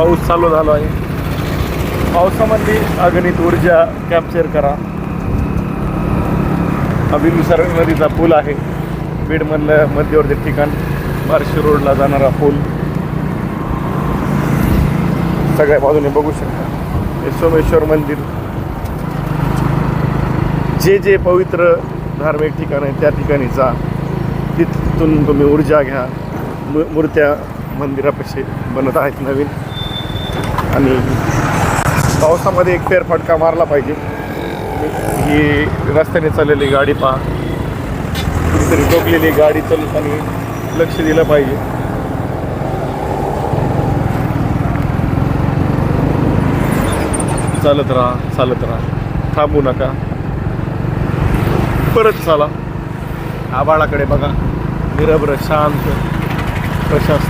पाऊस चालू झाला आहे. पावसामध्ये अगणित ऊर्जा कॅप्चर करा. हा बिंदुसागर नदीचा पूल आहे. बीडमधलं मध्यवर्ती ठिकाण, बार्शी रोडला जाणारा पूल सगळ्या बाजूने बघू शकता. हे सोमेश्वर मंदिर, जे जे पवित्र धार्मिक ठिकाण आहे त्या ठिकाणी जा. तिथून तुम्ही ऊर्जा घ्या. मूर्त्या मंदिरापाशी बनत आहेत नवीन. आणि पावसामध्ये एक फेरफटका मारला पाहिजे. ही रस्त्याने चाललेली गाडी पहा, कुठेतरी रोखलेली गाडी चालताना लक्ष दिलं पाहिजे. चालत राहा, थांबू नका, परत चाला. आभाळाकडे बघा, निरभ्र शांत प्रशांत